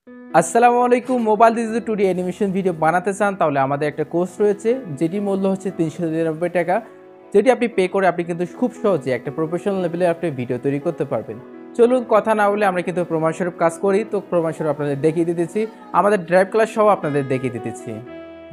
আসসালামু আলাইকুম। মোবাইল দিয়ে যদি 2D অ্যানিমেশন ভিডিও বানাতে চান তাহলে আমাদের একটা কোর্স রয়েছে যেটির মূল্য হচ্ছে ৩৯৯ টাকা। যেটি আপনি পে করে আপনি কিন্তু খুব সহজে একটা প্রফেশনাল লেভেলে আপনি ভিডিও তৈরি করতে পারবেন। চলুন কথা না বলে আমরা কিন্তু প্রমাণস্বরূপ কাজ করি। তো প্রমাণস্বরূপ আপনাদের দেখিয়ে দিতেছি। আমাদের ড্রাইভ ক্লাস সহ আপনাদের দেখিয়ে দিতেছি।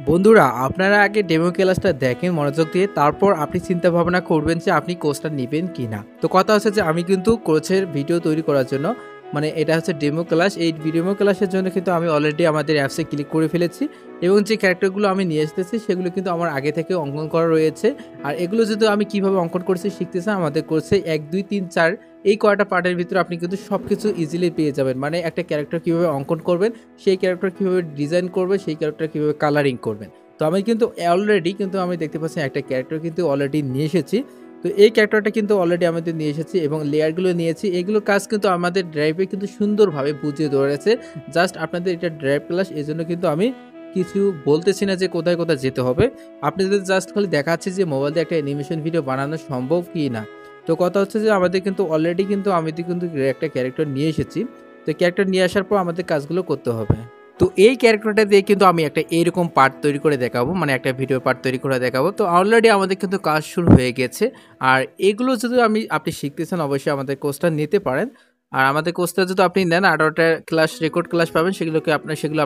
বন্ধুরা, আপনারা আগে ডেমো ক্লাসটা দেখেন মনোযোগ দিয়ে, তারপর আপনি চিন্তা ভাবনা করবেন যে আপনি কোর্সটা নেবেন কিনা। তো কথা হচ্ছে যে আমি কিন্তু কোর্সের ভিডিও তৈরি করার জন্য মানে এটা হচ্ছে ডেমো ক্লাস। এই ডেমো ক্লাসের জন্য কিন্তু আমি অলরেডি আমাদের অ্যাপসে ক্লিক করে ফেলেছি এবং যে ক্যারেক্টারগুলো আমি নিয়ে আসতেছি সেগুলো কিন্তু আমার আগে থেকে অঙ্কন করা রয়েছে। আর এগুলো যদি আমি কিভাবে অঙ্কন করছি শিখতে চাই, আমাদের কোর্সে 1 2 3 4 এই কয়টা পার্টের ভিতরে আপনি কিন্তু সব কিছু ইজিলি পেয়ে যাবেন। মানে একটা ক্যারেক্টার কীভাবে অঙ্কন করবেন, সেই ক্যারেক্টার কীভাবে ডিজাইন করবেন, সেই ক্যারেক্টার কীভাবে কালারিং করবেন। তো আমি কিন্তু অলরেডি কিন্তু আমি দেখতে পাচ্ছি একটা ক্যারেক্টার কিন্তু অলরেডি নিয়ে এসেছি। তো এই ক্যারেক্টারটা কিন্তু অলরেডি আমাদের নিয়ে এসেছি এবং লেয়ারগুলো নিয়েছি। এগুলোর কাজ কিন্তু আমাদের ড্রাইভে কিন্তু সুন্দরভাবে বুঝিয়ে দেওয়া রয়েছে। জাস্ট আপনাদের এটা ড্রাইভ ক্লাস, এজন্য কিন্তু আমি কিছু বলতেছি না যে কোথায় কোথায় যেতে হবে। আপনাদের জাস্ট খালি দেখাচ্ছি যে মোবাইল দিয়ে একটা অ্যানিমেশন ভিডিও বানানো সম্ভব কি না। তো কথা হচ্ছে যে আমাদের কিন্তু অলরেডি কিন্তু আমি কিন্তু একটা ক্যারেক্টার নিয়ে এসেছি। তো ক্যারেক্টার নিয়ে আসার পর আমাদের কাজগুলো করতে হবে। তো এই ক্যারেক্টারটা দিয়ে কিন্তু আমি একটা এইরকম পার্ট তৈরি করে দেখাবো, মানে একটা ভিডিও পার্ট তৈরি করে দেখাবো। তো অলরেডি আমাদের কিন্তু কাজ শুরু হয়ে গেছে। আর এগুলো যদি আপনি শিখতে চান অবশ্যই আমাদের কোর্সটা নিতে পারেন। আর আমাদের কোর্সটা যদি আপনি নেন 18টা ক্লাস রেকর্ড ক্লাস পাবেন, সেগুলো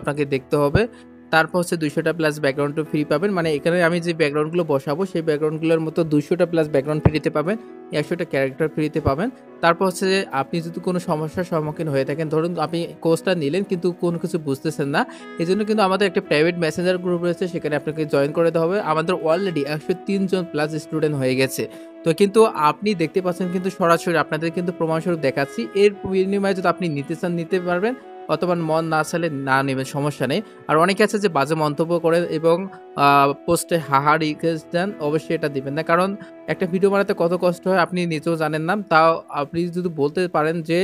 আপনাকে দেখতে হবে। তারপর হচ্ছে 200টা প্লাস ব্যাকগ্রাউন্ডও ফ্রি পাবেন। মানে এখানে আমি যে ব্যাকগ্রাউন্ডগুলো বসাবো সেই ব্যাকগ্রাউন্ডগুলোর মতো 200টা প্লাস ব্যাকগ্রাউন্ড ফ্রিতে পাবেন, 100টা ক্যারেক্টার ফ্রিতে পাবেন। তারপর হচ্ছে যে আপনি যদি কোনো সমস্যার সম্মুখীন হয়ে থাকেন, ধরুন আপনি কোর্সটা নিলেন কিন্তু কোনো কিছু বুঝতেছেন না, এজন্য কিন্তু আমাদের একটা প্রাইভেট মেসেঞ্জার গ্রুপ রয়েছে, সেখানে আপনাকে জয়েন করে দেওয়া হবে। আমাদের অলরেডি 103 জন প্লাস স্টুডেন্ট হয়ে গেছে। তো কিন্তু আপনি দেখতে পাচ্ছেন কিন্তু সরাসরি আপনাদের কিন্তু প্রমাণস্বরূপ দেখাচ্ছি। এর বিনিময়ে যদি আপনি নিতে চান নিতে পারবেন, অথবা মন না চাইলে না নেবেন, সমস্যা নেই। আর অনেকে আছে যে বাজে মন্তব্য করে এবং পোস্টে হাহা রিকোয়েস্ট দেন, অবশ্যই এটা দিবেন না। কারণ একটা ভিডিও বানাতে কত কষ্ট হয় আপনি নিজেও জানেন না। তাও আপনি যদি বলতে পারেন যে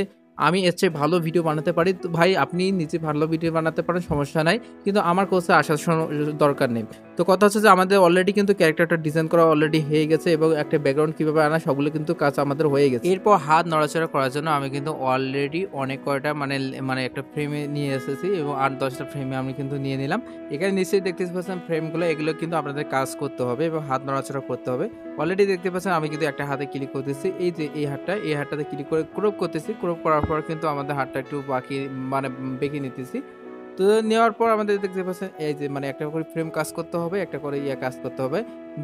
আমি এর চেয়ে ভালো ভিডিও বানাতে পারি, তো ভাই আপনি নিজে ভালো ভিডিও বানাতে পারেন, সমস্যা নাই। কিন্তু আমার কোর্সে আসার দরকার নেই। তো কথা হচ্ছে যে আমাদের অলরেডি কিন্তু ক্যারেক্টারটা ডিজাইন করা অলরেডি হয়ে গেছে এবং একটা ব্যাকগ্রাউন্ড কিভাবে আনা সবগুলো কিন্তু কাজ আমাদের হয়ে গেছে। এরপর হাত নড়াচড়া করার জন্য আমি কিন্তু অলরেডি অনেক কয়টা মানে একটা ফ্রেমে নিয়ে এসেছি এবং 8-10টা ফ্রেমে আমি কিন্তু নিয়ে নিলাম। এখানে নিশ্চয়ই দেখতে পাচ্ছেন ফ্রেমগুলো, এগুলো কিন্তু আপনাদের কাজ করতে হবে এবং হাত নড়াচড়া করতে হবে। অলরেডি দেখতে পাচ্ছেন আমি কিন্তু একটা হাতে ক্লিক করতেছি, এই যে এই হাতটাতে ক্লিক করে ক্রপ করতেছি। ক্রপ করার পর কিন্তু আমাদের হাতটা একটু বাকি মানে বেঁকে নিতেছি। তো নেওয়ার পর আমাদের দেখতে পাচ্ছেন এই যে মানে একটা করে ফ্রেম কাজ করতে হবে, একটা করে কাজ করতে হবে।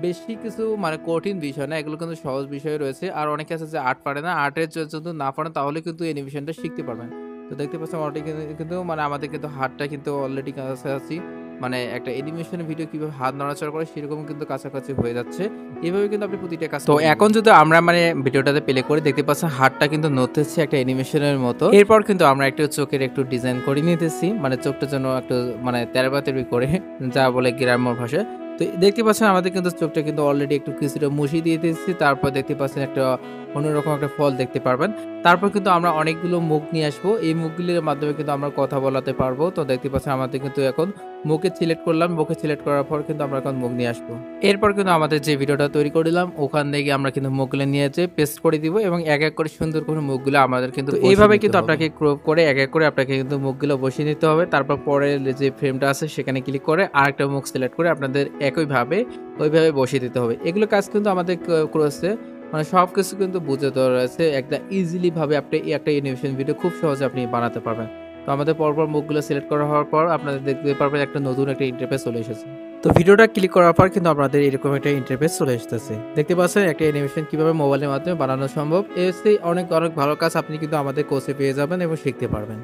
বেশি কিছু মানে কঠিন বিষয় না, এগুলো কিন্তু সহজ বিষয় রয়েছে। আর অনেকে আছে যে আর্ট পারে না, আর্টের যদি না পারেন তাহলে কিন্তু অ্যানিমেশনটা শিখতে পারবেন। তো দেখতে পাচ্ছেন অলরেডি কিন্তু মানে আমাদের কিন্তু হাতটা কিন্তু অলরেডি কাছাকাছি, মানে একটা অ্যানিমেশন ভিডিও কিভাবে হাত নড়াচড়া করে সেরকম কিন্তু কাছাকাছি হয়ে যাচ্ছে। এভাবে কিন্তু আপনি প্রতিটা কাজ তো এখন যদি আমরা মানে ভিডিওটাতে প্লে করে দেখতে পাচ্ছেন হাতটা কিন্তু নড়তেছে একটা অ্যানিমেশনের মতো। এরপর কিন্তু আমরা একটু চোখের একটু ডিজাইন করে নিতেছি, মানে চোখটা যেন একটু মানে তেরবাতেরি করে, যা বলে গ্রাম্য ভাষায়। তো দেখতে পাচ্ছেন আমাদের কিন্তু চোখটা কিন্তু অলরেডি একটু কিছুটা মুছি দিয়ে দিয়েছি। তারপর দেখতে পাচ্ছেন একটা অন্যরকম একটা ফল দেখতে পারবেন। তারপর কিন্তু আমরা অনেকগুলো মুখ নিয়ে আসবো, এই মুখগুলির মাধ্যমে কিন্তু আমরা কথা বলাতে পারবো। তো দেখতে পাচ্ছেন আমাদের কিন্তু এখন মুখে সিলেক্ট করলাম, মুখে সিলেক্ট করার পর কিন্তু আমরা এখন মুখ নিয়ে আসবো। এরপর কিন্তু আমাদের যে ভিডিওটা তৈরি করে দিলাম ওখান থেকে আমরা কিন্তু মুখগুলো নিয়ে যেয়ে পেস্ট করে দিব এবং এক এক করে সুন্দর করে মুখগুলো আমাদের কিন্তু এইভাবে কিন্তু আপনাকে ক্রপ করে এক এক করে আপনাকে কিন্তু মুখগুলো বসিয়ে নিতে হবে। তারপর পরে যে ফ্রেমটা আছে সেখানে ক্লিক করে আরেকটা মুখ সিলেক্ট করে আপনাদের একইভাবে ওইভাবে বসিয়ে দিতে হবে। এগুলো কাজ কিন্তু আমাদের কোর্সে মানে সবকিছু কিন্তু বুঝে দেওয়া রয়েছে, একটা ইজিলি ভাবে আপনি একটা অ্যানিমেশন ভিডিও খুব সহজে আপনি বানাতে পারবেন। তো আমাদের পরপর মুখগুলো সিলেক্ট করা হওয়ার পর আপনাদের দেখতে পারবেন একটা নতুন একটা ইন্টারফেস চলে এসেছে। তো ভিডিওটা ক্লিক করার পর কিন্তু আপনাদের এরকম একটা ইন্টারফেস চলে এসেছে। দেখতে পাচ্ছেন একটা অ্যানিমেশন কিভাবে মোবাইলের মাধ্যমে বানানো সম্ভব। অনেক অনেক ভালো কাজ আপনি কিন্তু আমাদের কোর্সে পেয়ে যাবেন এবং শিখতে পারবেন।